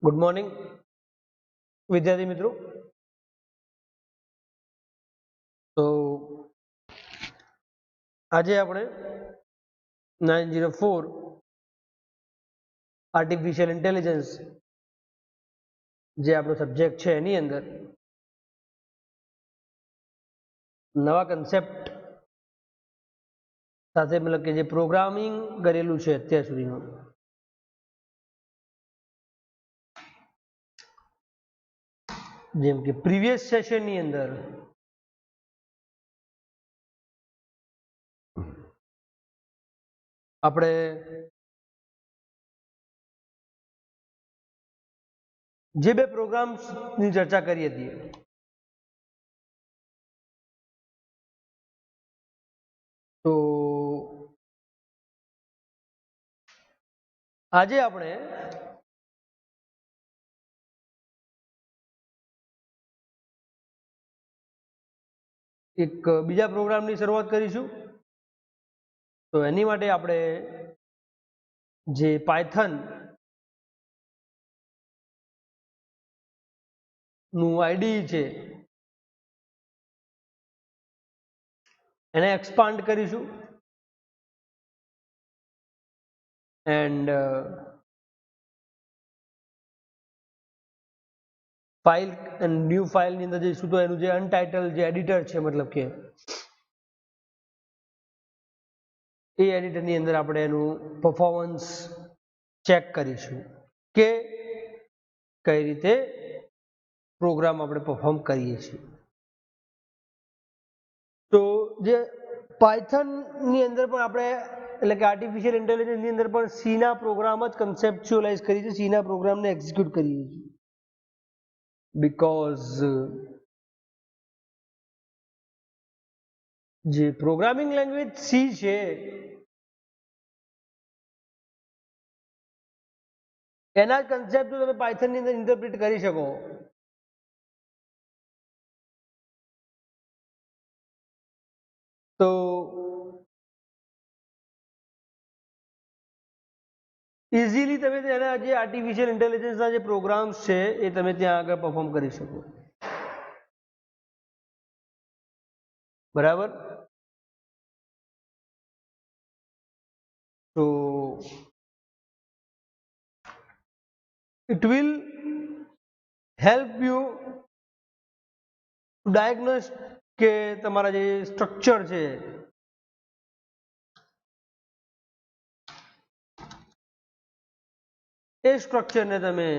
Good morning विद्यार्थी मित्रों। तो आज આપણે 904 આર્ટિફિશિયલ ઇન્ટેલિજન્સ જે આપણો સબ્જેક્ટ છે એની અંદર નવા કન્સેપ્ટ સાથે મતલબ કે જે પ્રોગ્રામિંગ કરેલું છે અત્યાર સુધીનું જેમ કે પ્રીવિયસ સેશનની અંદર આપણે જે બે પ્રોગ્રામ્સની ચર્ચા કરી હતી તો આજે આપણે એક બીજા પ્રોગ્રામની શરૂઆત કરીશું। તો એની માટે આપણે જે પાયથન નું આઈડી છે એને એક્સપાન્ડ કરીશું એન્ડ ફાઇલ એન્ડ ન્યૂ ફાઇલની અંદર જઈશું તો એનું જે અનટાઇટલ જે એડિટર છે મતલબ કે એ એડિટરની અંદર આપણે એનું પરફોર્મન્સ ચેક કરીશું કે કઈ રીતે પ્રોગ્રામ આપણે પરફોર્મ કરીએ છીએ। તો જે પાયથનની અંદર પણ આપણે એટલે કે આર્ટિફિશિયલ ઇન્ટેલિજન્સની અંદર પણ સીના પ્રોગ્રામ જ કન્સેપ્ચ્યુઅલાઇઝ કરીએ છીએ, સીના પ્રોગ્રામને એક્ઝિક્યુટ કરીએ છીએ બીકોઝ જે પ્રોગ્રામિંગ લેંગ્વેજ સી છે એના જ કન્સેપ્ટ તમે પાયથનની અંદર ઇન્ટરપ્રિટ કરી શકો। તો ઇઝીલી તમે તેના જે આર્ટિફિશિયલ ઇન્ટેલિજન્સના જે પ્રોગ્રામ્સ છે એ તમે ત્યાં આગળ પરફોર્મ કરી શકો, બરાબર। તો it will help you to diagnose કે તમારા જે સ્ટ્રક્ચર છે એ સ્ટ્રક્ચરને તમે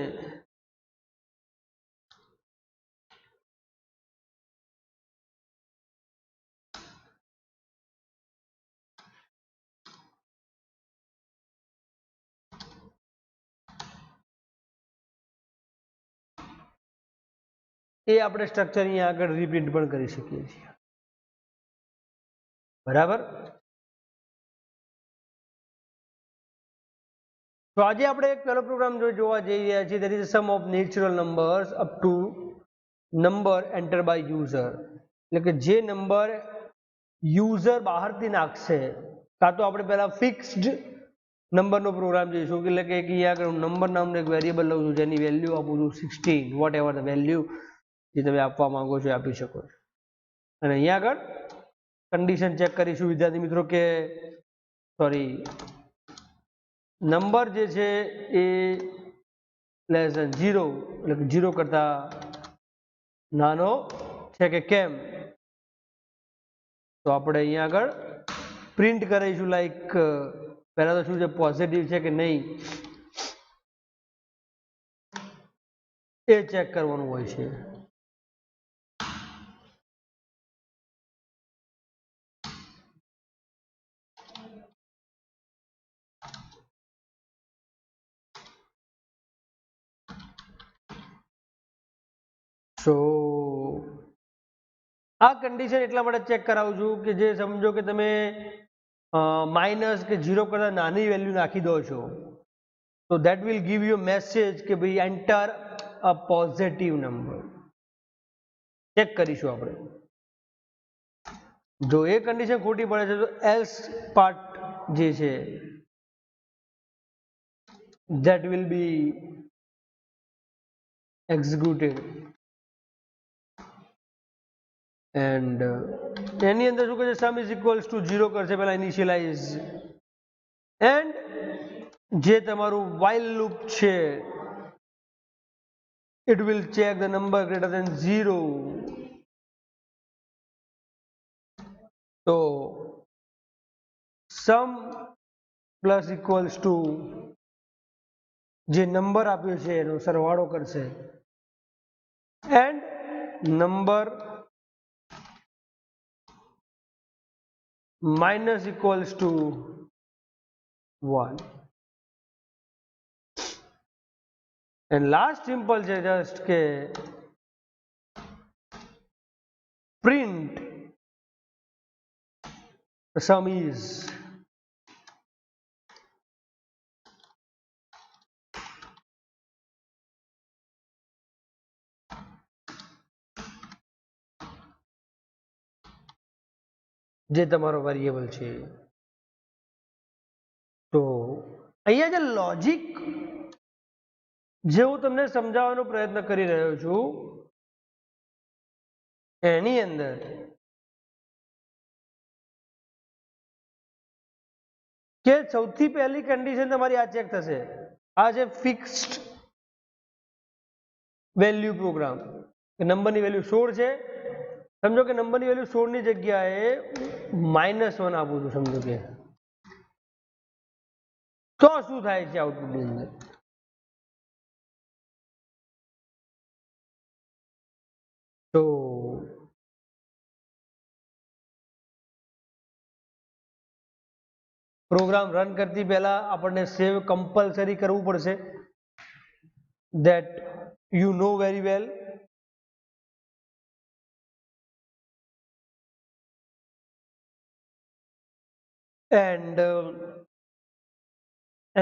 એ આપણે સ્ટ્રક્ચર અહીંયા આગળ રીપ્રિન્ટ પણ કરી શકીએ છીએ, બરાબર। તો આજે આપણે એક પહેલો પ્રોગ્રામ જોવા જઈ રહ્યા છીએ, that is sum of natural numbers up to number enter by user, એટલે કે જે નંબર યુઝર બહારથી નાખશે કાં તો આપણે પહેલા ફિક્સ્ડ નંબરનો પ્રોગ્રામ જોઈશું એટલે કે અહીંયા આગળ નંબર નામનો એક વેરિયેબલ લઉં છું જેની વેલ્યુ આપું છું 16 વોટ એવર ધ વેલ્યુ જે તમે આપવા માંગો છો આપી શકો છો, અને અહીંયા આગળ કન્ડિશન ચેક કરીશું વિદ્યાર્થી મિત્રો કે સોરી નંબર જે છે એ લેસ ધેન 0 એટલે કે 0 કરતા નાનો છે કે કેમ। તો આપણે અહીંયા આગળ પ્રિન્ટ કરીશું લાઈક પહેલા તો શું છે પોઝિટિવ છે કે નહીં એ ચેક કરવાનું હોય છે। તો આ કન્ડિશન એટલા માટે ચેક કરાવું છું કે જે સમજો કે તમે માઇનસ કે 0 કરતા નાની વેલ્યુ નાખી દો છો તો that will give you message કે ભાઈ એન્ટર અ પોઝિટિવ નંબર, ચેક કરીશું આપણે। જો એ કન્ડિશન ખોટી પડે છે તો એલ્સ પાર્ટ જે છે that will be executed and એની અંદર શું કહે છે, સમ ઇઝ ઇક્વલ્સ ટુ 0 કરશે પહેલા ઇનિશિયલાઇઝ, એન્ડ જે તમારું while લૂપ છે it will check the number greater than 0. તો sum પ્લસ ઇક્વલ્સ ટુ જે નંબર આપ્યો છે એનો સરવાળો કરશે and number minus equals to 1. And last simple છે જસ્ટ કે પ્રિન્ટ sum is જે તમારો વેરિયેબલ છે. તો અહીંયા જે લોજિક જે હું તમને સમજાવવાનો પ્રયત્ન કરી રહ્યો છું એની અંદર કે સૌથી પહેલી કન્ડિશન તમારી આ ચેક થશે, આ છે ફિક્સ્ડ વેલ્યુ પ્રોગ્રામ, નંબરની વેલ્યુ 16 છે, સમજો કે નંબરની વેલ્યુ 16 ની જગ્યાએ -1 આપું છું, સમજો કે તો શું થાય છે આઉટપુટની અંદર? તો પ્રોગ્રામ રન કરતી પહેલા આપણને સેવ કમ્પલસરી કરવું પડશે, that you know very well. And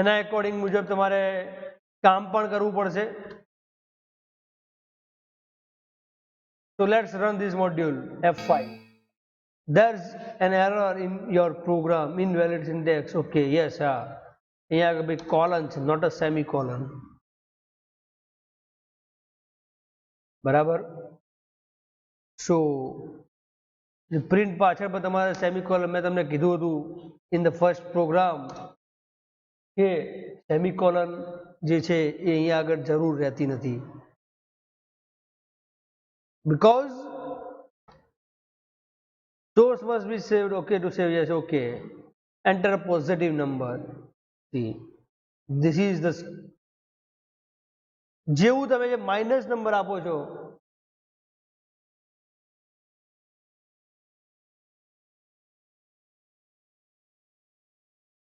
એના એકોર્ડિંગ મુજબ તમારે કામ પણ કરવું પડશે. So let's run this module F5. There's an error in your program, invalid syntax. Okay, yes, અહીંયા ભાઈ કોલન છે, not a semicolon. બરાબર. સો પ્રિન્ટ પાછળ પર તમારે સેમિકોલન, મેં તમને કીધું હતું ઇન ધ ફર્સ્ટ પ્રોગ્રામ કે સેમિકોલન જે છે એ અહીંયા આગળ જરૂર રહેતી નથી, because source must be saved. Okay, to save, yes, okay, enter a positive number. See, this is the જેવું તમે જે માઇનસ નંબર આપો છો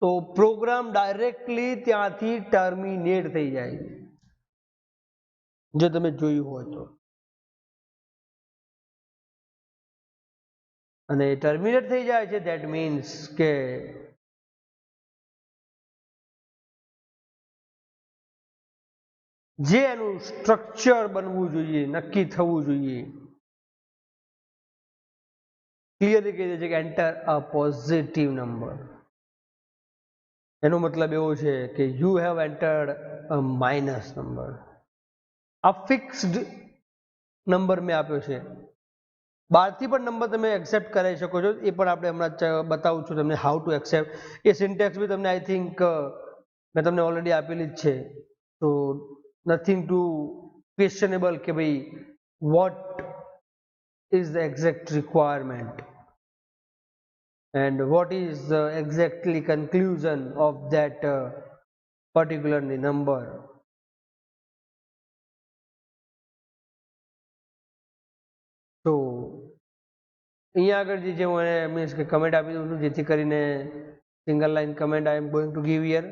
તો પ્રોગ્રામ ડાયરેક્ટલી ત્યાંથી ટર્મિનેટ થઈ જાય, જો તમે જોયું હોય તો. અને ટર્મિનેટ થઈ જાય છે ધેટ મીન્સ કે જે એનું સ્ટ્રક્ચર બનવું જોઈએ, નક્કી થવું જોઈએ, ક્લિયરલી કહી દે છે કે એન્ટર અ પોઝિટિવ નંબર. એનો મતલબ એવો છે કે you have entered a minus number. આ ફિક્સ્ડ નંબર મેં આપ્યો છે, બહારથી પણ નંબર તમે એક્સેપ્ટ કરાવી શકો છો, એ પણ આપણે હમણાં બતાવું છું તમને હાઉ ટુ એક્સેપ્ટ. એ સિન્ટેક્સ બી તમને આઈ થિંક મેં તમને ઓલરેડી આપેલી જ છે. તો નથિંગ ટુ ક્વેશ્ચનેબલ કે ભાઈ what is the exact requirement and what is the exactly conclusion of that particular number. So અહીંયા આગળ જે મને મીન્સ કે કમેન્ટ આપી દઉં છું, જેથી કરીને single line comment I am going to give here.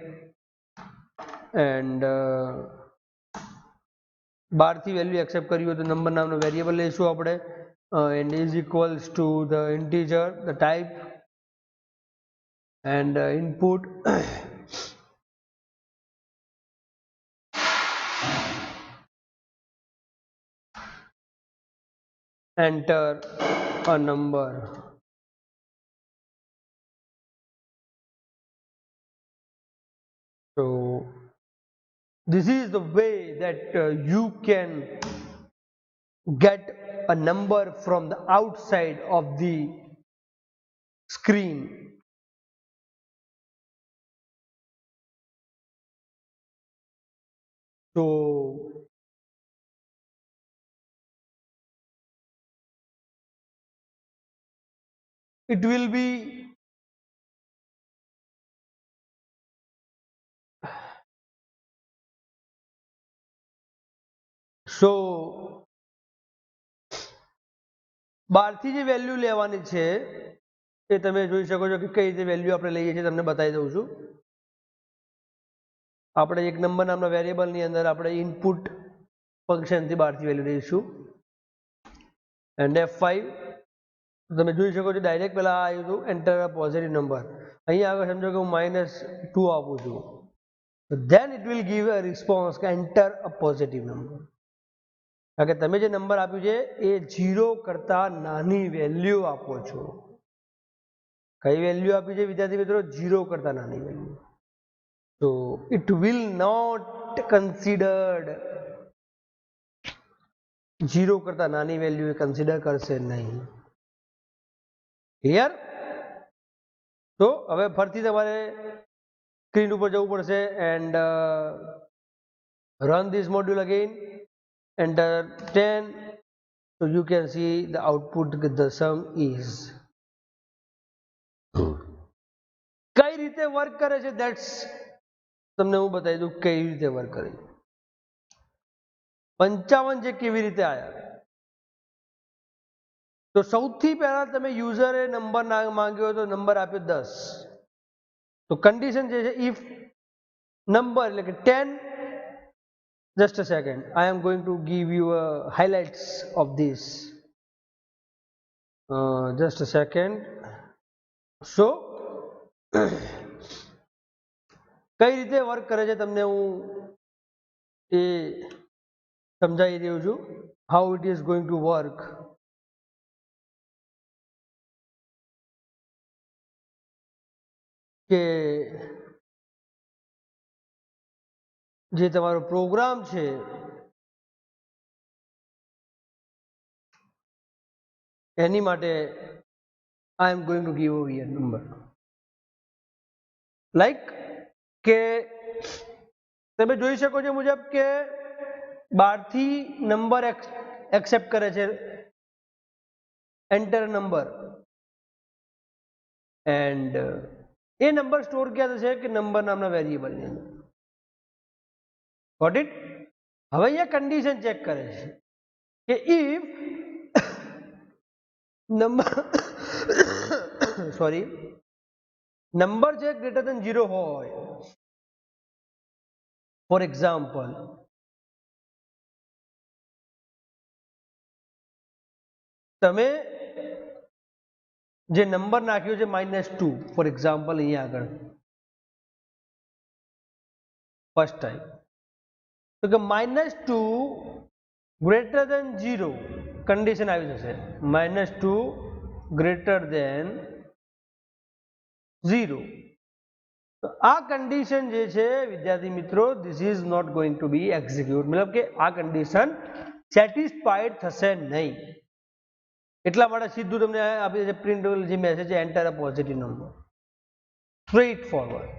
And બહારથી વેલ્યુ એક્સેપ્ટ કર્યું હોય તો નંબર નામનો વેરિયેબલ લઈશું આપણે, and is equals to the integer, the type and input enter a number. So this is the way that you can get a number from the outside of the screen. So it will be so બહારથી જે value લેવાની છે એ તમે જોઈ શકો છો કે કઈ રીતે વેલ્યુ આપણે લઈએ છીએ તમને બતાવી દઉં છું. આપણે એક નંબર નામના વેરિયેબલની અંદર આપણે ઇનપુટ ફંક્શનથી બહારથી વેલ્યુ લઈશું એન્ડ F5 તમે જોઈ શકો છો ડાયરેક્ટ પહેલા આવ્યું હતું એન્ટર અ પોઝિટિવ નંબર. અહીંયા આગળ સમજો કે હું -2 આપું છું તો then it will give a response કે એન્ટર અ પોઝિટિવ નંબર. કારણ કે તમે જે નંબર આપ્યું છે એ 0 કરતા નાની વેલ્યુ આપો છો. કઈ વેલ્યુ આપી છે વિદ્યાર્થી મિત્રો? 0 કરતા નાની વેલ્યુ. તો ઇટ વિલ નોટ કન્સિડર્ડ, 0 કરતા નાની વેલ્યુ એ કન્સિડર કરશે નહીં. ક્લિયર? તો હવે ફરીથી તમારે સ્ક્રીન ઉપર જવું પડશે and run this module again. Enter 10, so you can see the output, the sum is. કઈ રીતે વર્ક કરે છે that's તમને હું બતાવી દઉં કઈ રીતે વર્ક કરે છે. 55 જે કેવી રીતે આયા તો સૌથી પહેલા તમે યુઝરે નંબર માંગ્યો તો નંબર આપ્યો 10 તો કન્ડિશન જે છે if નંબર એટલે કે 10. Just a second, I am going to give you highlights of this. Just a second. So કઈ રીતે વર્ક કરે છે તમને હું એ સમજાવી રહ્યો છું. How it is going to work. કે જે તમારો પ્રોગ્રામ છે એની માટે I am going to give you a number like કે તમે જોઈ શકો છો મુજબ કે બહારથી નંબર એક્સેપ્ટ કરે છે એન્ટર નંબર એન્ડ એ નંબર સ્ટોર ક્યાં થશે કે નંબર નામના વેરિયેબલની અંદર. Got it? હવે અહીંયા કન્ડિશન ચેક કરે છે કે ઇફ નંબર સોરી નંબર છે ગ્રેટર ધેન 0 હોય, ફોર એક્ઝામ્પલ તમે જે નંબર નાખ્યો છે -2 ફોર એક્ઝામ્પલ અહીંયા આગળ ફર્સ્ટ ટાઈમ તો કે -2 ગ્રેટર ધેન 0 કન્ડિશન આવી જશે. -2 ગ્રેટર ધેન 0 તો આ કન્ડિશન જે છે વિદ્યાર્થી મિત્રો this is not going to be execute, મતલબ કે આ કન્ડિશન સેટિસ્ફાઈડ થશે નહીં. એટલા માટે સીધું તમને આપી દે છે પ્રિન્ટેબલ જે મેસેજ છે એન્ટર અ પોઝિટિવ નંબર. Straight forward.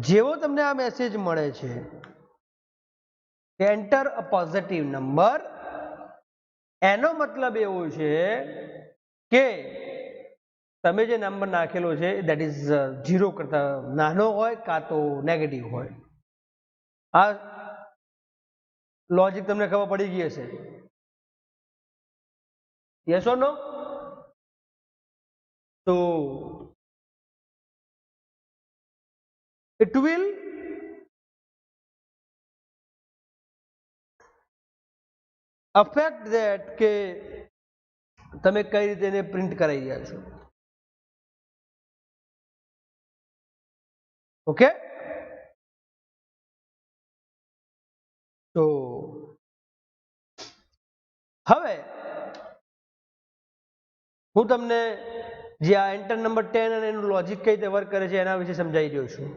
જેવો તમને આ મેસેજ મળે છે એન્ટર અ પોઝિટિવ નંબર એનો મતલબ એવો છે કે તમે જે નંબર નાખેલો છે દેટ ઇઝ 0 કરતા નાનો હોય કાં તો નેગેટિવ હોય. આ લોજિક તમને ખબર પડી ગઈ હશે. યસ ઓર નો? તો it will affect that કે તમે કઈ રીતે એને પ્રિન્ટ કરાવી રહ્યા છો. ઓકે? તો હવે હું તમને જે આ એન્ટર નંબર 10 અને એનું લોજિક કઈ રીતે વર્ક કરે છે એના વિશે સમજાવી રહ્યો છું.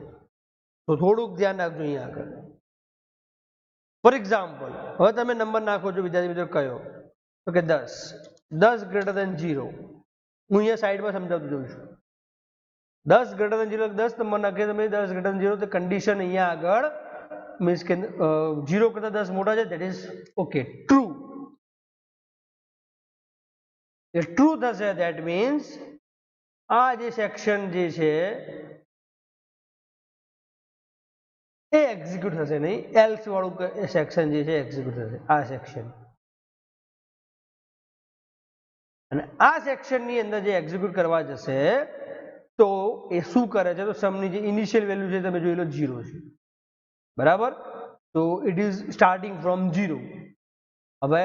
તો થોડુંક ધ્યાન રાખજો અહીંયા આગળ. ફોર એક્ઝામ્પલ, હવે તમે નંબર નાખો છો વિદ્યાર્થી મિત્રો કયો, તો કે 10. 10 ગ્રેટર દેન 0. હું અહીંયા સાઈડમાં સમજાવતો જોઉં છું. 10 ગ્રેટર દેન 0, 10 નંબર નાખીએ તમે 10 ગ્રેટર દેન 0, તો કન્ડિશન અહીંયા આગળ મીન્સ કે 0 કરતા 10 મોટા છે, that is okay true. A true થશે, ધેટ મીન્સ આ જે સેક્શન જે છે એ એક્ઝિક્યુટ થશે નહીં, એલ્સ વાળું સેક્શન જે છે એક્ઝિક્યુટ થશે, આ સેક્શન. અને આ સેક્શનની અંદર જે એક્ઝિક્યુટ કરવા જશે તો એ શું કરે છે, તો સમની જે ઇનિશિયલ વેલ્યુ છે તમે જોઈ લો 0 છે, બરાબર. તો ઇટ ઇઝ સ્ટાર્ટિંગ ફ્રોમ 0. હવે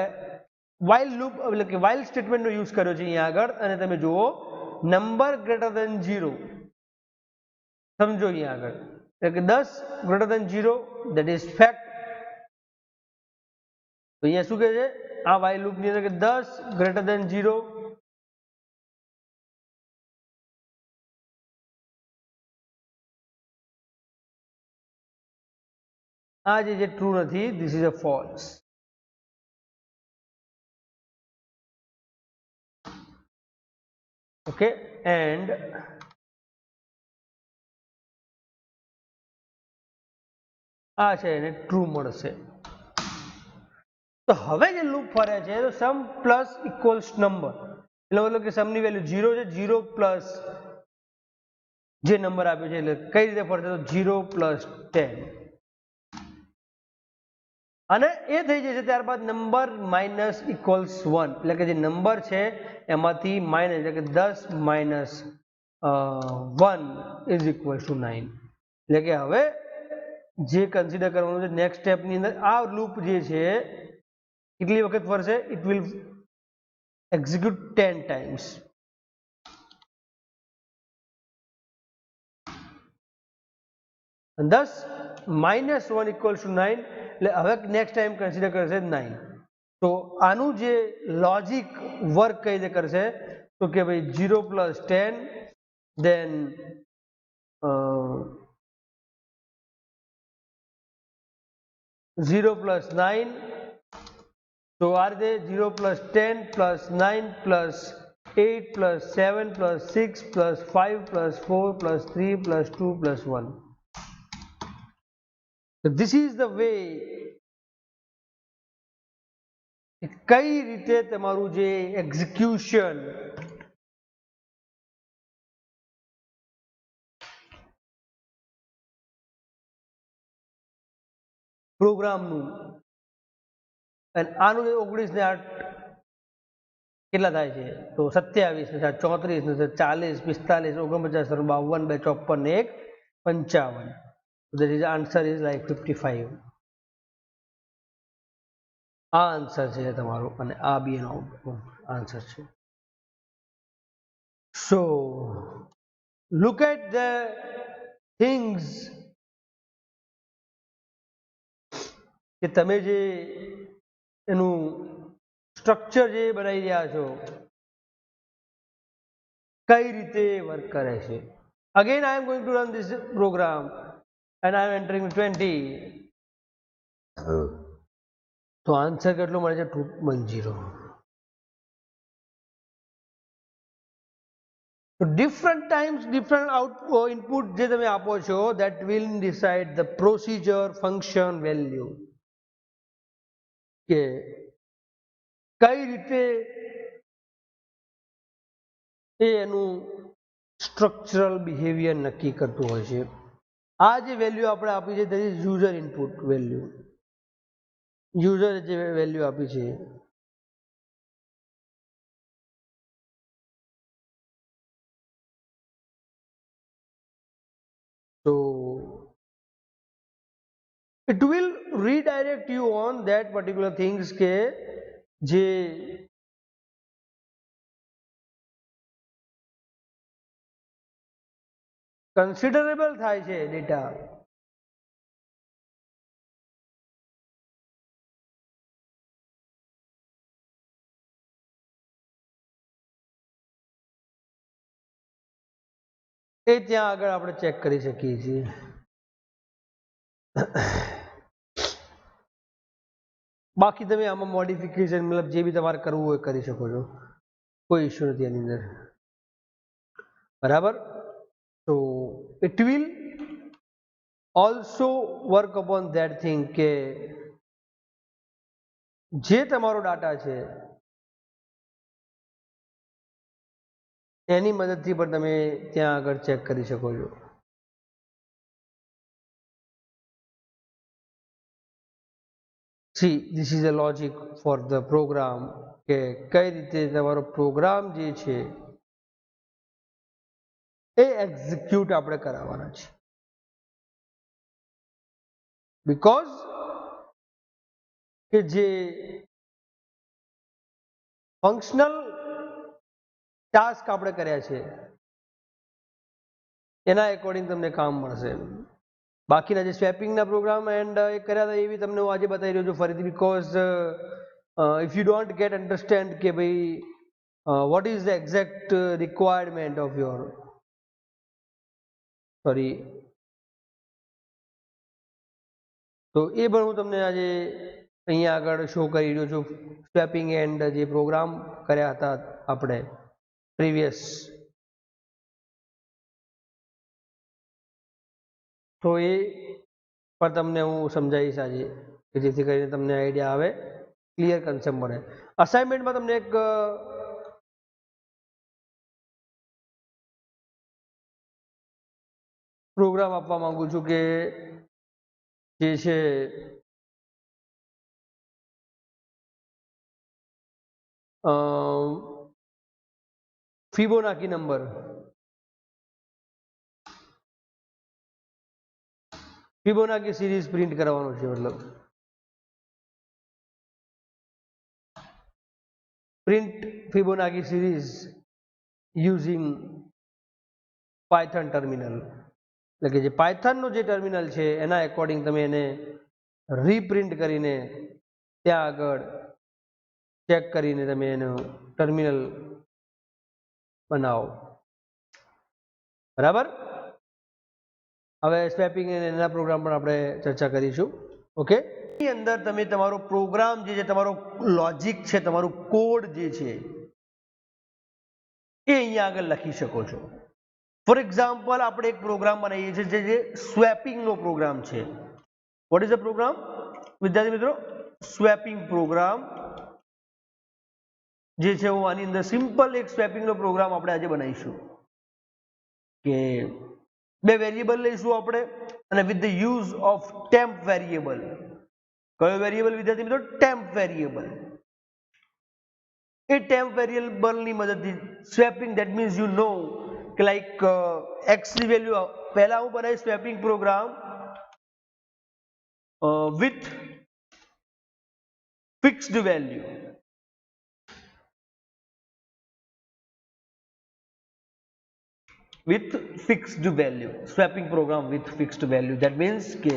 વાઇલ લૂપ એટલે કે વાઇલ સ્ટેટમેન્ટનો યુઝ કર્યો છે અહીંયા આગળ, અને તમે જુઓ નંબર ગ્રેટર દેન 0, સમજો અહીંયા આગળ, એટલે કે 10 greater than 0, that is fact. તો અહીંયા શું કહે છે આ વાઇલ લૂપની અંદર કે 10 ગ્રેટર દેન 0, આ જે ટ્રુ નથી, this is a false. Okay, and આ છે એને ટ્રુ મળશે. તો હવે જે લૂપ ફરે છે તો સમ પ્લસ ઇક્વલ્સ નંબર, એટલે મતલબ કે સમની વેલ્યુ 0 છે, 0 પ્લસ જે નંબર આપ્યો છે, એટલે કઈ રીતે ફરશે, તો 0 પ્લસ 10, અને એ થઈ જશે. ત્યારબાદ નંબર માઇનસ ઇક્વલ્સ 1, એટલે કે જે નંબર છે એમાંથી માઇનસ, એટલે કે 10 માઇનસ 1 ઇઝ ઇક્વલ ટુ 9. એટલે કે હવે જે કન્સિડર કરવાનું છે નેક્સ્ટ સ્ટેપની અંદર, આ લૂપ જે છે કેટલી વખત ફરશે, ઇટ વિલ એક્ઝિક્યુટ 10 ટાઈમ્સ. અને 10 માઇનસ 1 ઇક્વલ્સ ટુ 9, એટલે હવે નેક્સ્ટ ટાઈમ કન્સિડર કરશે 9. તો આનું જે લોજિક વર્ક કઈ રીતે કરશે, તો કે ભાઈ 0 પ્લસ 10, દેન 0 પ્લસ 9, તો આ રીતે 0 plus 10 plus 9 plus 8 plus 7 plus 6 plus 5 plus 4 plus 3 plus 2 plus 1. So this is the way કઈ રીતે તમારું જે એક્ઝિક્યુશન પ્રોગ્રામનું, અને આનું 19 ને 8 કેટલા થાય છે, તો 27 ને 7 34 ને 40 45 49 52 2 54 ને 1 55. That is answer is like 55. આ આન્સર છે તમારો, અને આ બી એનો આન્સર છે. સો લુક એટ ધ થિંગ્સ કે તમે જે એનું સ્ટ્રક્ચર જે બનાવી રહ્યા છો કઈ રીતે વર્ક કરે છે. Again I am going to run this program and I am entering 20. તો આન્સર કેટલો મળે છે, 210. તો ડિફરન્ટ ટાઈમ્સ ડિફરન્ટ ઇનપુટ જે તમે આપો છો, that will decide the procedure function value, કે કઈ રીતે એ એનું સ્ટ્રક્ચરલ બિહેવિયર નક્કી કરતું હોય છે. આ જે વેલ્યુ આપણે આપી છે તે યુઝર ઇનપુટ વેલ્યુ, યુઝર જે વેલ્યુ આપી છે તો it will redirect you on that particular things કે જે કન્સિડરેબલ થાય છે ડેટા, એ ત્યાં આગળ આપણે ચેક કરી શકીએ છીએ. બાકી તમે આમાં મોડિફિકેશન મતલબ જે બી તમારે કરવું હોય કરી શકો છો, કોઈ ઇશ્યુ નથી એની અંદર, બરાબર. તો it will also work upon that thing કે જે તમારો ડાટા છે એની મદદથી પણ તમે ત્યાં આગળ ચેક કરી શકો છો. See this is a logic for the program કે કઈ રીતે તમારો પ્રોગ્રામ જે છે એ એક્ઝિક્યુટ આપણે કરાવવાના છે. બીકોઝ કે જે ફંક્શનલ ટાસ્ક આપણે કર્યા છે એના એકોર્ડિંગ તમને કામ મળશે. બાકીના જે સ્વેપિંગના પ્રોગ્રામ એન્ડ એ કર્યા હતા એ બી તમને હું આજે બતાવી રહ્યો છું ફરીથી, because if you don't get understand કે ભાઈ what is the exact requirement of your sorry, તો એ પણ હું તમને આજે અહીંયા આગળ શો કરી રહ્યો છું. સ્વેપિંગ એન્ડ જે પ્રોગ્રામ કર્યા હતા આપણે પ્રીવિયસ, તો એ પણ તમને હું સમજાવીશ આજે કે જેથી કરીને તમને આઈડિયા આવે, ક્લિયર કન્સેપ્ટ મળે. અસાઇનમેન્ટમાં તમને એક પ્રોગ્રામ આપવા માંગુ છું કે જે છે Fibonacci number, Fibonacci series print કરવાનો છે. મતલબ print Fibonacci series using Python terminal, એટલે કે જે પાયથનનું જે ટર્મિનલ છે એના એકોર્ડિંગ તમે એને રીપ્રિન્ટ કરીને ત્યાં આગળ ચેક કરીને તમે એનું ટર્મિનલ બનાવો, બરાબર. હવે સ્વેપિંગ એના પ્રોગ્રામ પણ આપણે ચર્ચા કરીશું. ઓકે, એની અંદર તમે તમારો પ્રોગ્રામ જે છે, તમારો લોજિક છે, તમારું કોડ જે છે એ અહીંયા આગળ લખી શકો છો. ફોર એક્ઝામ્પલ આપણે એક પ્રોગ્રામ બનાવીએ છીએ જે સ્વેપિંગનો પ્રોગ્રામ છે. વોટ ઇઝ ધ પ્રોગ્રામ વિદ્યાર્થી મિત્રો? સ્વેપિંગ પ્રોગ્રામ જે છે હું આની અંદર સિમ્પલ એક સ્વેપિંગનો પ્રોગ્રામ આપણે આજે બનાવીશું કે બે વેરિયેબલ લઈશું આપણે અને with the use of temp variable. કયો વેરિયેબલ વિદ્યાર્થી મિત્રો? Temp variable. એ ટેમ્પ વેરિયેબલની મદદથી swapping, that means you know કે લાઈક એક્સ ની વેલ્યુ પહેલા હું બનાવીશ swapping program with fixed value, with fixed value, swapping program with fixed value. That means કે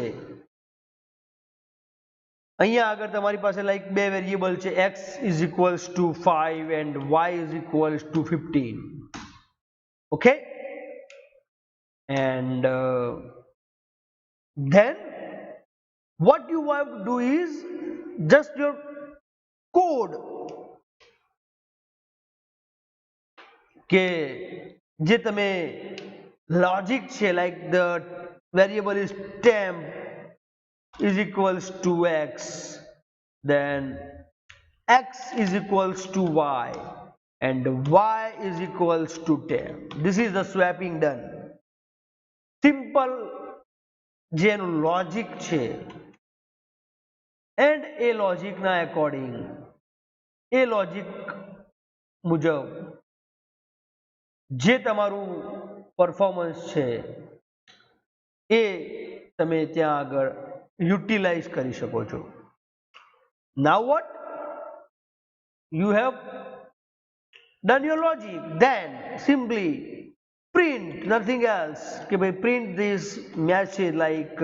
અહીંયા આગળ તમારી પાસે લાઈક બે વેરિયેબલ છે, x is equals to 5 and y is equals to 15. Okay, and then what you have to do is just your code કે જે તમે લોજિક છે like the variable is temp is equals to x, then x is equals to y and y is equals to 10. This is the swapping done. Simple જેનું logic છે and એ લોજિકના according એ logic મુજબ જે તમારું performance છે એ તમે ત્યાં આગળ યુટિલાઇઝ કરી શકો છો. Now what? You have done your logic, then simply print, nothing else. કે ભાઈ print this message like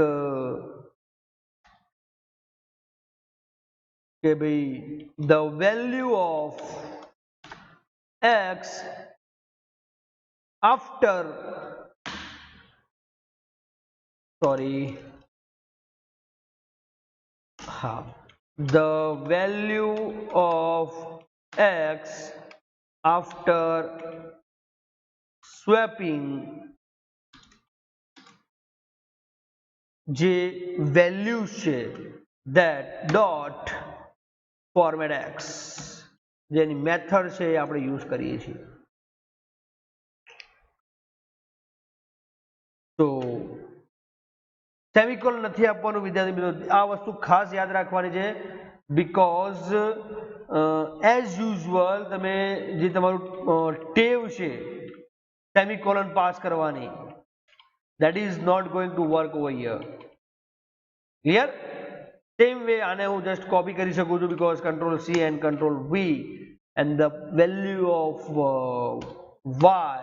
કે ભાઈ the value of x after હા, the value of x after swapping, જે વેલ્યુઝ છે that dot format x, જેની method છે એ આપણે યુઝ કરીએ છીએ. તો સેમિકોલન નથી આપવાનું વિદ્યાર્થી મિત્રો, આ વસ્તુ ખાસ યાદ રાખવાની છે, બીકોઝ એઝ યુઝ્યુઅલ તમે જે તમારું ટેવ છે સેમિકોલન પાસ કરવાની, that is not going to work over here. Clear? Same way આને હું જસ્ટ કોપી કરી શકું છું, because control C and control V and the value of y,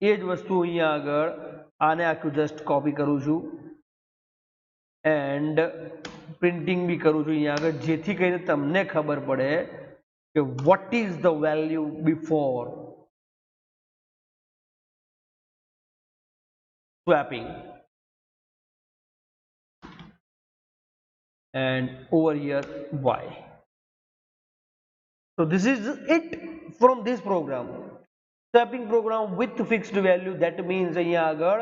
એ જ વસ્તુ અહીંયા આગળ આને આખું જસ્ટ કોપી કરું છું એન્ડ પ્રિન્ટિંગ બી કરું છું અહીંયા આગળ, જેથી કરીને તમને ખબર પડે કે what is the value before swapping. And over here y. So this is it from this program. Swapping program with fixed value, that means અહીંયા આગળ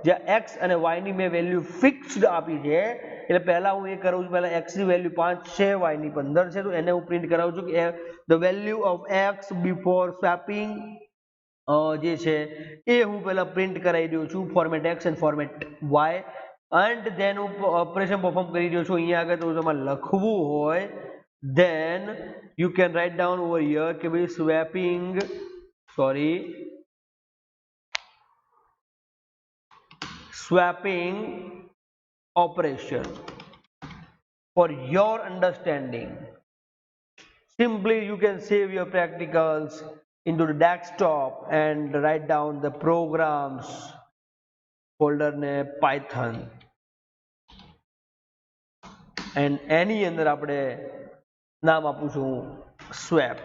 જે x અને y ની મેં વેલ્યુ ફિક્સ્ડ આપી છે, એટલે પહેલા હું એ કરું છું, પહેલા x ની વેલ્યુ 5 છે, y ની 15 છે, તો એને હું પ્રિન્ટ કરાવું છું કે the value of x before swapping જે છે એ હું પહેલા પ્રિન્ટ કરાવી દઉં છું format x and format y, and then હું ઓપરેશન પરફોર્મ કરી રહ્યો છું અહીંયા આગળ. તો તમારે લખવું હોય then you can write down over here કે ભાઈ swapping operation. For your understanding, simply you can save your practicals into the desktop and write down the programs folder ને Python, and એની અંદર આપણે નામ આપું છું swap.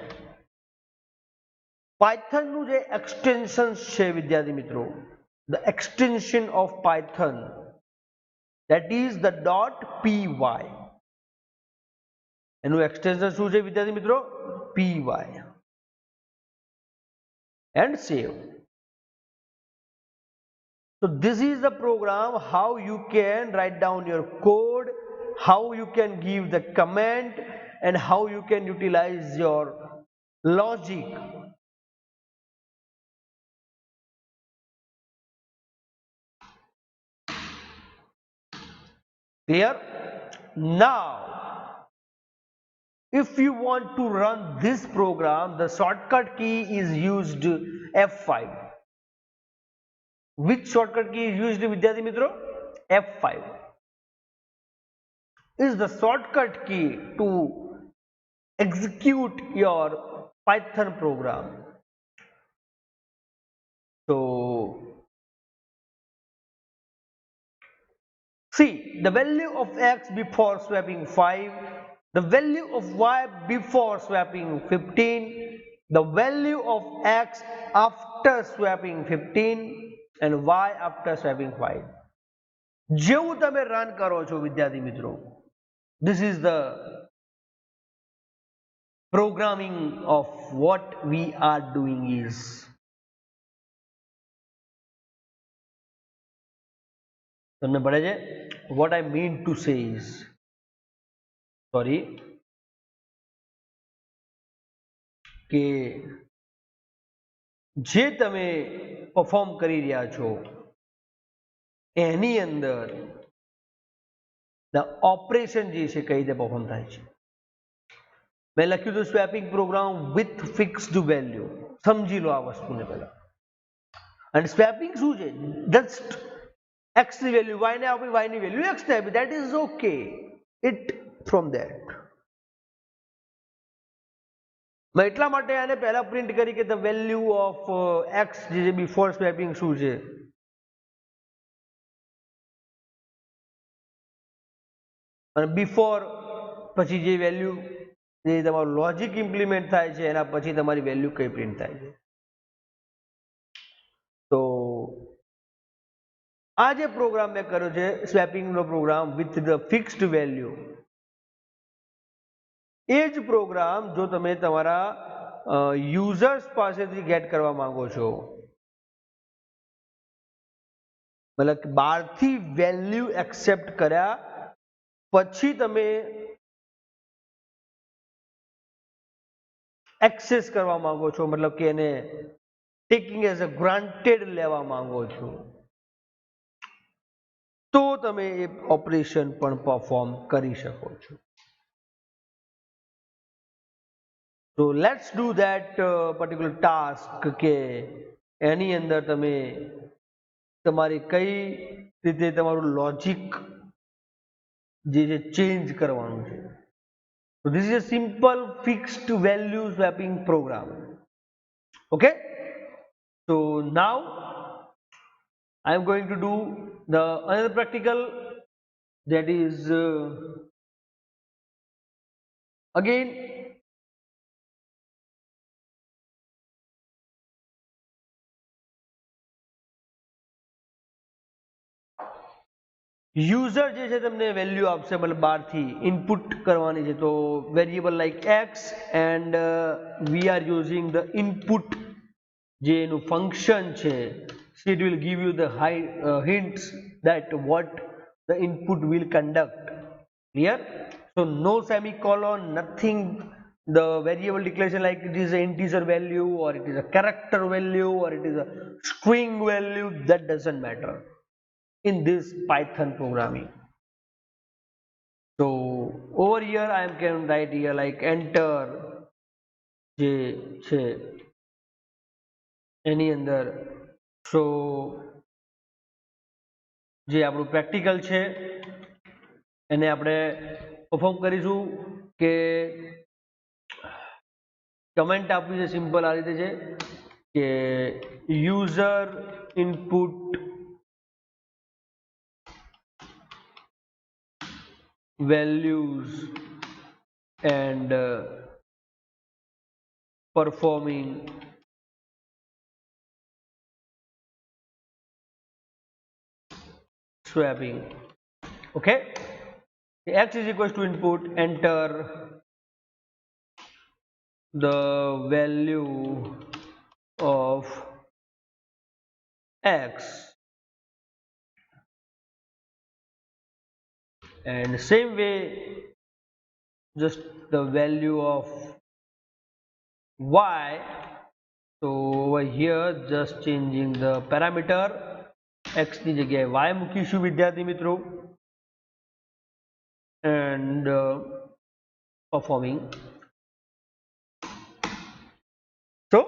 Python નું જે એક્સટેન્શન્સ છે વિદ્યાર્થી મિત્રો, the extension of Python, that is the .py, એનું એક્સટેન્શન શું છે વિદ્યાર્થી મિત્રો? py, and save. So this is the program how you can write down your code, how you can give the comment, and how you can utilize your logic. Clear? Now if you want to run this program, the shortcut key is used F5. Which shortcut key is used vidyarthi mitro? F5 is the shortcut key to execute your Python program. So see, the value of x before swapping 5, the value of y before swapping 15, the value of x after swapping 15, and y after swapping 5. જેવું તમે run કરો છો વિદ્યાર્થી મિત્રો, this is the programming of what we are doing is. તમને પડે છે? What I mean to say is, sorry, કે જે તમે પરફોર્મ કરી રહ્યા છો એની અંદર the operation જે છે કઈ રીતે પરફોર્મ થાય છે. મેં લખ્યું હતું swapping program with fixed value, સમજી લો આ વસ્તુને પહેલા. અને સ્વેપિંગ શું છે? જસ્ટ x ની વેલ્યુ y ને આપી, y ની વેલ્યુ x ને આપી, that is okay, it from that. मैं એટલા માટે આને પહેલા પ્રિન્ટ કરી કે the value of x જે before swapping શું છે, અને before પછી જે વેલ્યુ જે તમારું લોજિક ઇમ્પ્લિમેન્ટ થાય છે એના પછી તમારી વેલ્યુ કઈ પ્રિન્ટ થાય છે. તો આ જે પ્રોગ્રામ મેં કર્યો છે સ્વેપિંગ નો program with the fixed value, એ જ પ્રોગ્રામ જો તમે તમારા યુઝર્સ પાસેથી ગેટ કરવા માંગો છો, મતલબ બહારથી વેલ્યુ એક્સેપ્ટ કર્યા પછી તમે એક્સેસ કરવા માંગો છો, મતલબ કે એને ટેકિંગ એઝ અ ગ્રાન્ટેડ લેવા માંગો છો, તો તમે એ ઓપરેશન પણ પરફોર્મ કરી શકો છો. તો let's do that particular task કે એની અંદર તમે તમારી કઈ રીતે તમારું લોજિક જે છે ચેન્જ કરવાનું છે. So this is a simple fixed value swapping program. Okay, so now I am going to do the another practical, that is again user જે છે તમને વેલ્યુ આપશે, મતલબ બહારથી ઇનપુટ કરવાની છે, તો variable like x and we are using the input જે એનું ફંક્શન છે, it will give you the hints that what the input will conduct. Clear? So no semicolon, nothing. The variable declaration like it is an integer value or it is a character value or it is a string value, that doesn't matter in this Python programming. So over here I can write here like enter જે છે એની અંદર. સો જે આપણું practical છે એને આપણે perform કરીશું કે કમેન્ટ આપવી છે સિમ્પલ આ રીતે છે કે user input values and performing swapping. Okay, x is equals to input, enter the value of x and same way just the value of y. So over here just changing the parameter, x ની જગ્યાએ y મૂકીશું વિદ્યાર્થી મિત્રો, and performing. So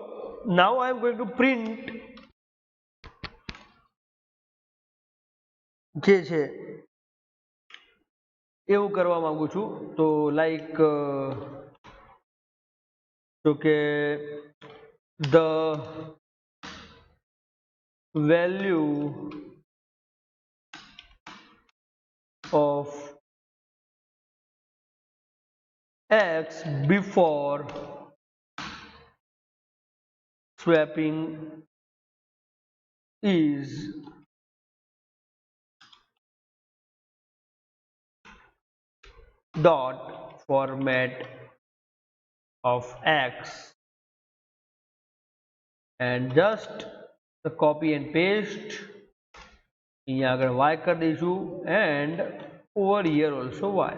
now I am going to print જે છે એવું કરવા માંગુ છું. તો લાઈક તો કે the value of x before swapping is dot format of x, and just the copy and paste અહીંયા આગળ y કરી દઈશું and over here also y.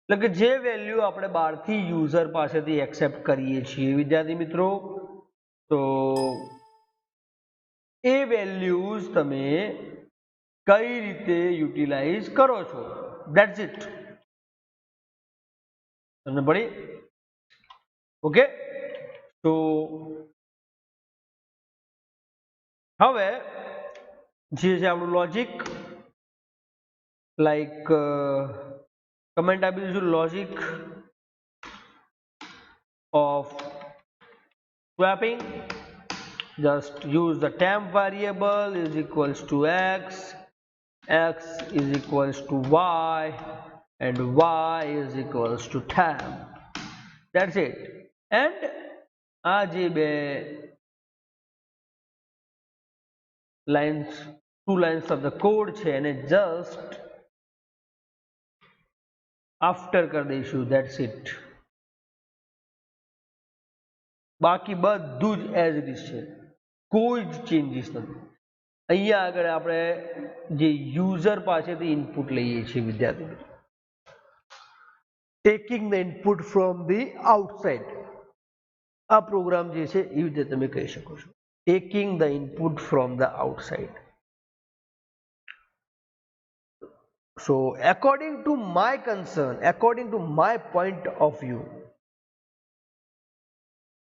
એટલે કે જે વેલ્યુ આપણે બહારથી યુઝર પાસેથી એક્સેપ્ટ કરીએ છીએ વિદ્યાર્થી મિત્રો, તો એ વેલ્યુઝ તમે કઈ રીતે યુટિલાઇઝ કરો છો, ધેટ્સ ઇટ. તમને પડી? ઓકે, તો હવે જે છે આપણું લોજિક, લાઈક કમેન્ટ આપી દઈશું logic of swapping. Just use the temp variable is equals to x, x is equals to y, and y is equals to temp. That's it. And આ જે બે lines 2 lines of the code છે એને just after કરી દઈશું, that's it. બાકી બધું જ એઝ ઇટ ઇઝ છે, કોઈ જ ચેન્જીસ નથી. અહીંયા આગળ આપણે જે યુઝર પાસેથી ઇનપુટ લઈએ છીએ વિદ્યાર્થી મિત્રો, taking the input from the outside. આ પ્રોગ્રામ જે છે એ રીતે તમે કહી શકો છો, taking the input from the outside. So according to my concern, according to my point of view,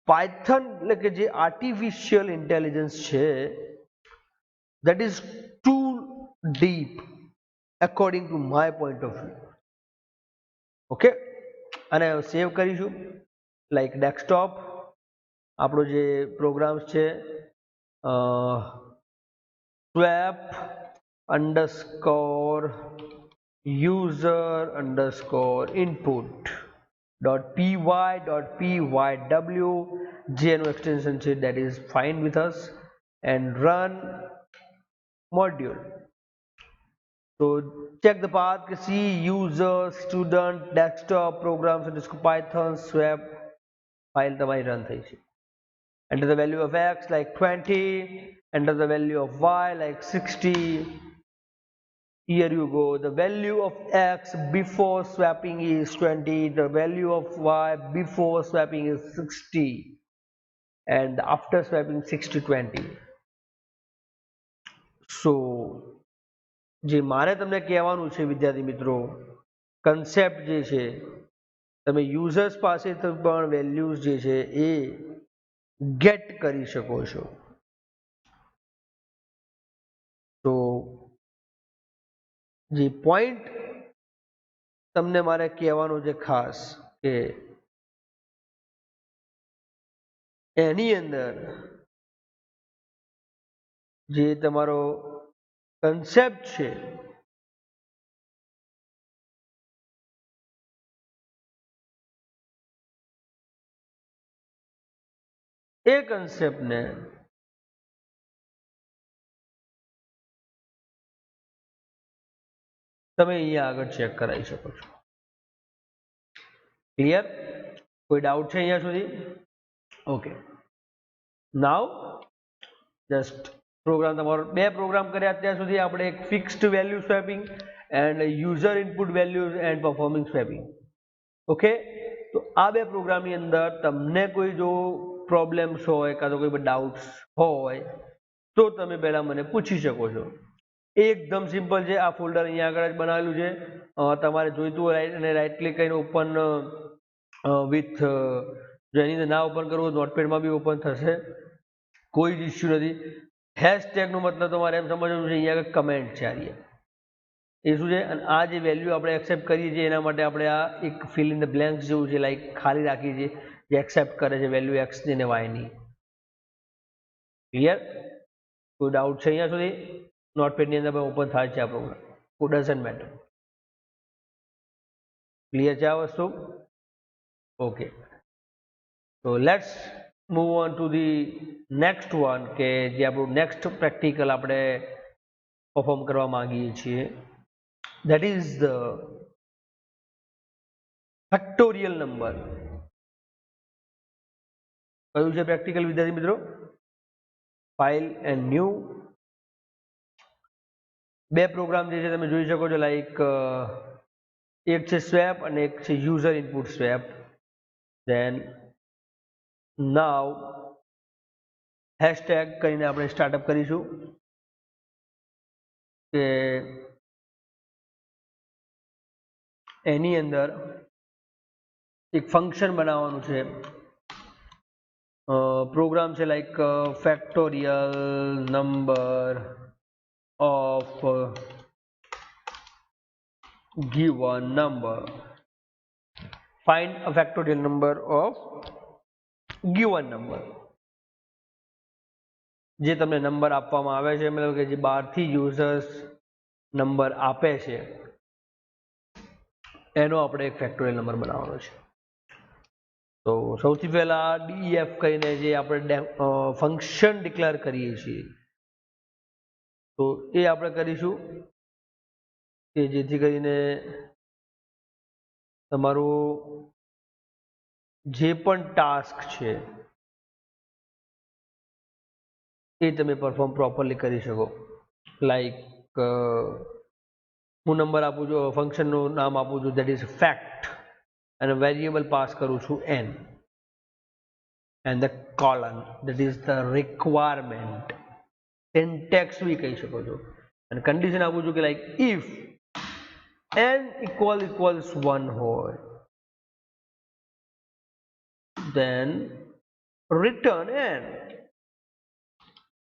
Python એટલે કે જે આર્ટિફિશિયલ ઇન્ટેલિજન્સ છે, that is too deep according to my point of view. Okay, અને સેવ કરીશું like desktop. આપણો જે programs છે swap underscore user underscore input .py.pyw, જે એનું એક્સટેન્શન છે that is fine with us, and run module. So check the path કે C user student desktop programs underscore python swap file તમારી run થઈ છે. Enter the value of x like 20, enter the value of y like 60. Here you go, the value of x before swapping is 20, the value of y before swapping is 60, and after swapping 60 20. So જે મારે તમને કહેવાનું છે વિદ્યાર્થી મિત્રો, concept જે છે તમે યુઝર્સ પાસેથી પણ વેલ્યુઝ જે છે એ ગેટ કરી શકો છો. તો જે પોઈન્ટ તમને મારે કહેવાનું છે ખાસ કે એની અંદર જે તમારો કન્સેપ્ટ છે એ કન્સેપ્ટને તમે અહીંયા આગળ ચેક કરાવી શકો છો. ક્લિયર? કોઈ ડાઉટ છે અહીંયા સુધી? ઓકે, નાવ જસ્ટ પ્રોગ્રામ તમારો બે પ્રોગ્રામ કર્યા અત્યાર સુધી આપણે, એક fixed value swapping and user input values and performing swapping. Okay, તો આ બે પ્રોગ્રામની અંદર તમને કોઈ જો પ્રોબ્લેમ્સ હોય કાં તો કોઈ ડાઉટ્સ હોય તો તમે પહેલાં મને પૂછી શકો છો. એકદમ સિમ્પલ છે, આ ફોલ્ડર અહીંયા આગળ જ બનાવેલું છે. તમારે જોઈતું હોય અને રાઈટ ક્લિક કરીને ઓપન વિથ, જો એની અંદર ના ઓપન કરવું નોટપેડમાં બી ઓપન થશે, કોઈ જ ઇસ્યુ નથી. હેશટેગનો મતલબ તમારે એમ સમજવાનું છે અહીંયા આગળ કમેન્ટ છે આ એ શું છે, અને આ જે વેલ્યુ આપણે એક્સેપ્ટ કરીએ છીએ એના માટે આપણે આ એક ફિલ ઇન ધ બ્લેન્ક્સ જેવું છે, લાઈક ખાલી રાખીએ છીએ, જે એક્સેપ્ટ કરે છે વેલ્યુ એક્સની અને વાયની. ક્લિયર? કોઈ ડાઉટ છે અહીંયા સુધી? નોટપેડની અંદર ઓપન થાય છે આ પ્રોગ્રામ, ડઝન્ટ મેટર. ક્લિયર છે આ વસ્તુ? ઓકે, તો let's move on to the next one, કે જે આપણું નેક્સ્ટ પ્રેક્ટિકલ આપણે પરફોર્મ કરવા માંગીએ છીએ, that is the factorial number. કયું છે પ્રેક્ટિકલ વિદ્યાર્થી મિત્રો? File and new. બે પ્રોગ્રામ જે છે તમે જોઈ શકો છો, લાઈક એક છે સ્વેપ અને એક છે યુઝર ઇનપુટ સ્વેપ. ધેન નાવ હેશટેગ કરીને આપણે સ્ટાર્ટઅપ કરીશું કે એની અંદર એક ફંક્શન બનાવવાનું છે. પ્રોગ્રામ છે like factorial number of given number. Find a factorial number of given number. જે તમને નંબર આપવામાં આવે છે, મતલબ કે જે બહારથી યુઝર્સ નંબર આપે છે એનો આપણે એક ફેક્ટોરિયલ નંબર બનાવવાનો છે. તો સૌથી પહેલા def કહીને જે આપણે ફંક્શન ડિક્લેર કરીએ છીએ તો એ આપણે કરીશું કે જેથી કરીને તમારું જે પણ ટાસ્ક છે એ તમે પરફોર્મ પ્રોપરલી કરી શકો. લાઈક હું નંબર આપું છું, ફંક્શનનું નામ આપું છું દેટ ઇઝ ફેક્ટ અને વેરિયેબલ પાસ કરું છું n and the colon that is the requirement. syntax બી કહી શકો છો અને કન્ડિશન આપું છું કે લાઈક if n equals 1 હોય then return n.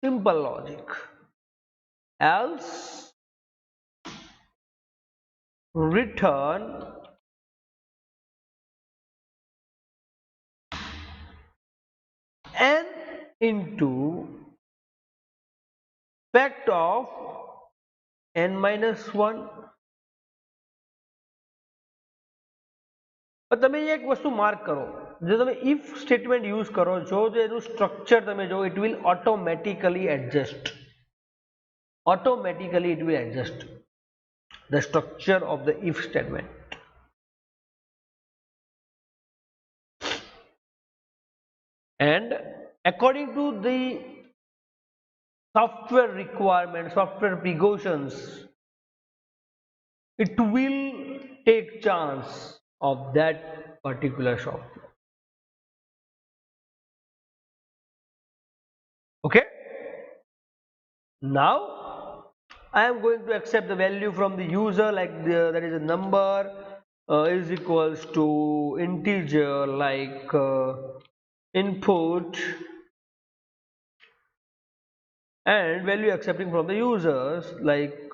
simple logic. else return n into fact of n minus 1. તમે એક વસ્તુ માર્ક કરો, જો તમે if સ્ટેટમેન્ટ યુઝ કરો છો તો એનું સ્ટ્રક્ચર તમે જો it will automatically adjust the structure of the if statement. And according to the software requirements, software precautions, it will take chance of that particular software. Okay, now I am going to accept the value from the user, like that is a number is equals to integer, like input, and value accepting from the users, like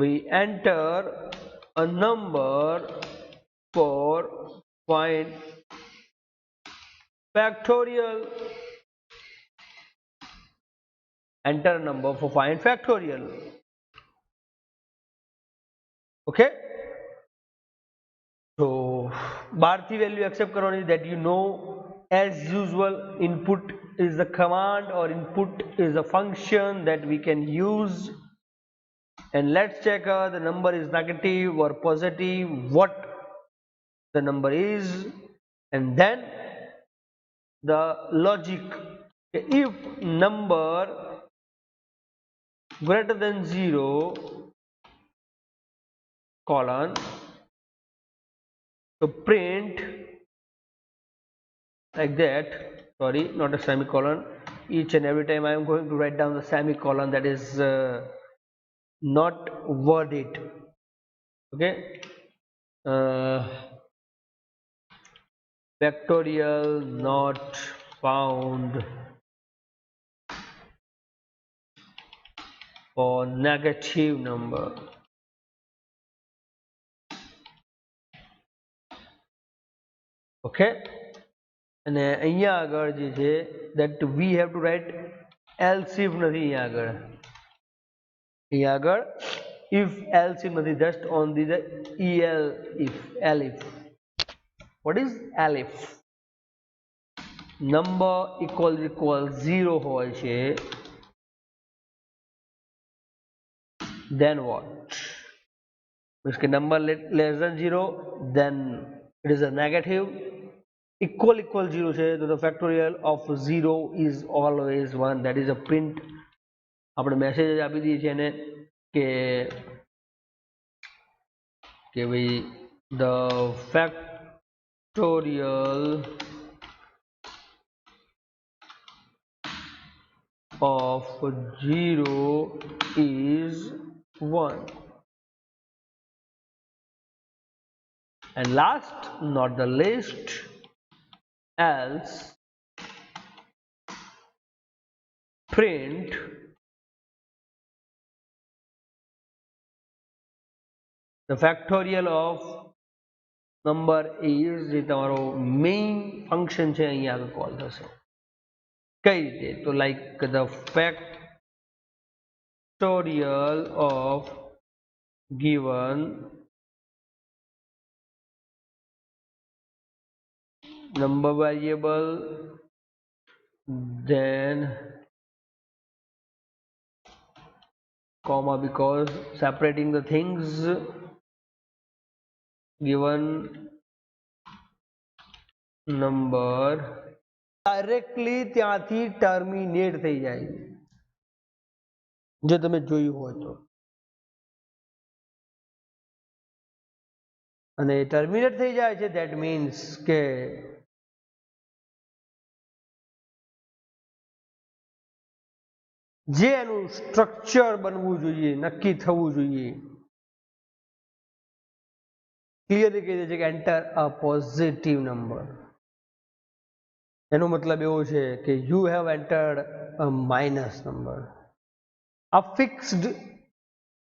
we enter a number for find factorial. Enter a number for find factorial. Okay, so બહારથી value accept કરવાની, that you know as usual input is the command or input is a function that we can use. And let's check the number is negative or positive, what the number is, and then the logic. If number greater than 0 colon, so print like that, sorry, not a semicolon. Each and every time I am going to write down the semicolon, that is not worth it. Okay, factorial not found for negative number. Okay, અને અહીંયા આગળ જે છે that we have to write else if નથી, અહીંયા આગળ if else if નથી, just only the elif. What is elif? number equals 0 હોય છે, then what? Means કે number less than 0, then it is a negative. equal 0 છે તો the factorial of 0 is always 1, that is a print. આપણે message આપી દઈએ છીએ એને કે ભાઈ the factorial of 0 is 1. And last not the least, else print the factorial of number is, જે તમારો main function છે અહીંયા આગળ કોલ થશે. કઈ રીતે? તો like the factorial of given number variable then comma, because separating the things given number directly ત્યાંથી ટર્મિનેટ થઈ જાય જો તમે જોયું હોય તો, અને ટર્મિનેટ થઈ જાય છે ધેટ મીન્સ કે જે એનું સ્ટ્રક્ચર બનવું જોઈએ, નક્કી થવું જોઈએ, ક્લિયરલી કહી દે છે કે એન્ટર અ પોઝિટિવ નંબર. એનો મતલબ એવો છે કે you have entered a minus number. આ ફિક્સ્ડ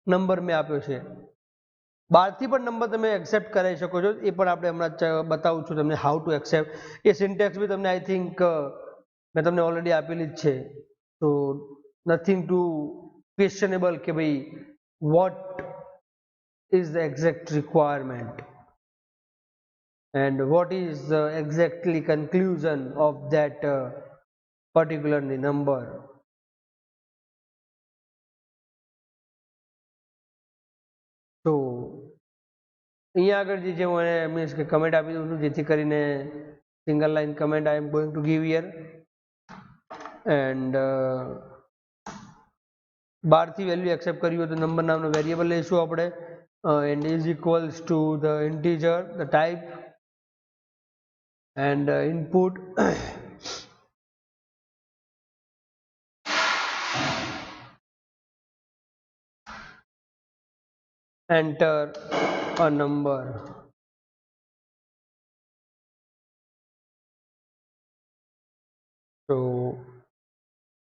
નંબર મેં આપ્યો છે. બહારથી પણ નંબર તમે એક્સેપ્ટ કરાવી શકો છો, એ પણ આપણે હમણાં બતાવું છું તમને હાઉ ટુ એક્સેપ્ટ. એ સિન્ટેક્સ બી તમને આઈ થિંક મેં તમને ઓલરેડી આપેલી જ છે. તો નથિંગ ટુ ક્વેશ્ચનેબલ કે ભાઈ what is the exact requirement and what is the exactly conclusion of that particular number. તો અહીંયા આગળ જે છે મને મીન્સ કે કમેન્ટ આપી દઉં છું જેથી કરીને single line comment I am going to give here and બહારથી વેલ્યુ એક્સેપ્ટ કર્યું હોય તો નંબર નામનો વેરિયેબલ લઈશું આપણે and is equals to the integer the type and input enter a number. So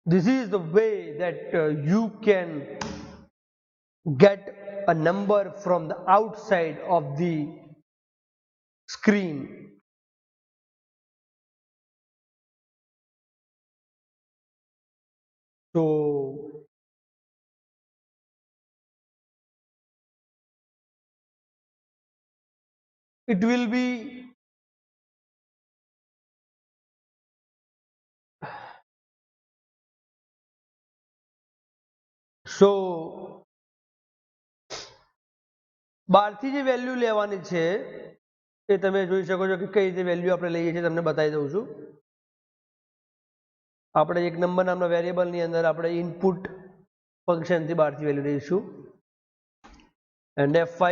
this is the way that you can get a number from the outside of the screen. So it will be so બહારથી જે value લેવાની છે એ તમે જોઈ શકો છો કે કઈ રીતે વેલ્યુ આપણે લઈએ છીએ તમને બતાવી દઉં છું. આપણે એક નંબર નામના વેરિયેબલની અંદર આપણે ઇનપુટ ફંક્શનથી બહારથી વેલ્યુ લઈશું એન્ડ F5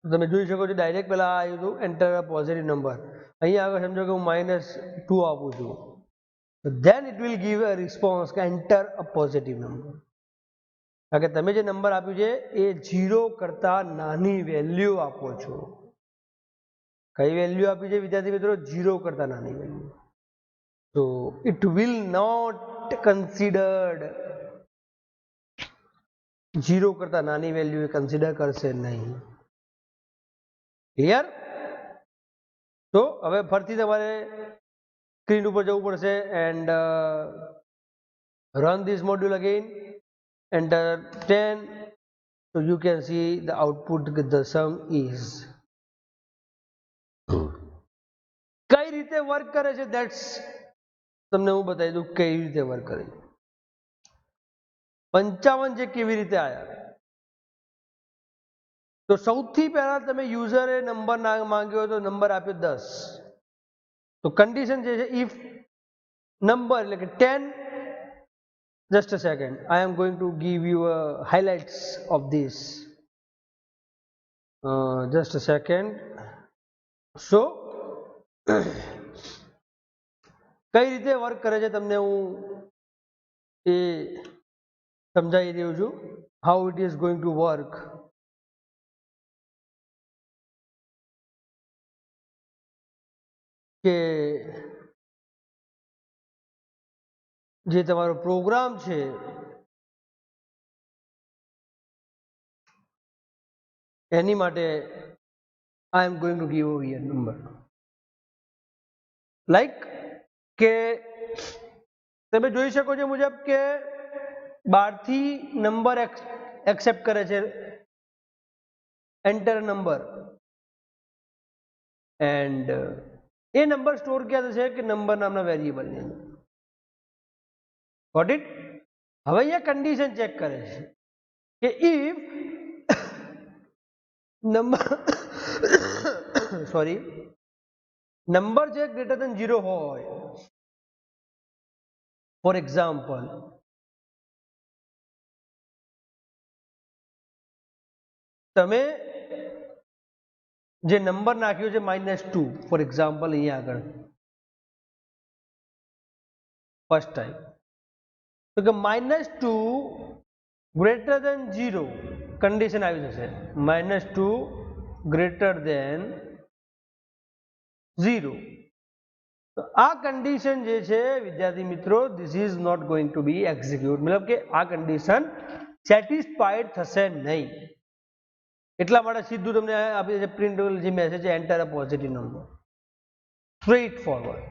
તમે જોઈ શકો છો ડાયરેક્ટ પહેલાં આવ્યું હતું એન્ટર અ પોઝિટિવ નંબર. અહીંયા આગળ સમજો કે હું -2 આપું છું તો then it will give a response કે એન્ટર અ પોઝિટિવ નંબર. કારણ કે તમે જે નંબર આપ્યું છે એ 0 કરતાં નાની વેલ્યુ આપો છો. કઈ વેલ્યુ આપી છે વિદ્યાર્થી મિત્રો? 0 કરતાં નાની વેલ્યુ. તો ઇટ વિલ નોટ કન્સિડર્ડ, 0 કરતાં નાની વેલ્યુ એ કન્સિડર કરશે નહીં. ક્લિયર? તો હવે ફરીથી તમારે સ્ક્રીન ઉપર જવું પડશે and run this module again, enter 10, so you can see the output, the sum is. કઈ રીતે વર્ક કરે છે ધેટ્સ તમને હું બતાવી દઉં કઈ રીતે વર્ક કરે છે. 55 જે કેવી રીતે આવ્યા? તો સૌથી પહેલા તમે યુઝરે નંબર માંગ્યો તો નંબર આપ્યો 10. તો કન્ડિશન જે છે ઇફ નંબર એટલે કે 10, just a second, I am going to give you highlights of this, just a second. So કઈ રીતે વર્ક કરે છે તમને હું એ સમજાવી રહ્યો છું, how it is going to work. કે જે તમારો પ્રોગ્રામ છે એની માટે I am going to give you a number like કે તમે જોઈ શકો છો મુજબ કે બહારથી નંબર એક્સેપ્ટ કરે છે એન્ટર નંબર એન્ડ એ નંબર સ્ટોર ક્યાં થશે કે નંબર નામના વેરિયેબલની અંદર. Got it? હવે અહીંયા કન્ડિશન ચેક કરે છે કે ઇફ નંબર સોરી નંબર જે ગ્રેટર ધેન 0 હોય, ફોર એક્ઝામ્પલ તમે જે નંબર નાખ્યો છે -2 ફોર એક્ઝામ્પલ અહીંયા આગળ ફર્સ્ટ ટાઈમ, તો કે -2 ગ્રેટર ધેન 0 કન્ડિશન આવી જશે, -2 ગ્રેટર ધેન 0. તો આ કન્ડિશન જે છે વિદ્યાર્થી મિત્રો, this is not going to be execute, મતલબ કે આ કન્ડિશન સેટિસ્ફાઈડ થશે નહીં. એટલા માટે સીધું તમને આપી દે પ્રિન્ટ જે મેસેજ છે એન્ટર અ પોઝિટિવ નંબર, સ્ટ્રેટ ફોરવર્ડ.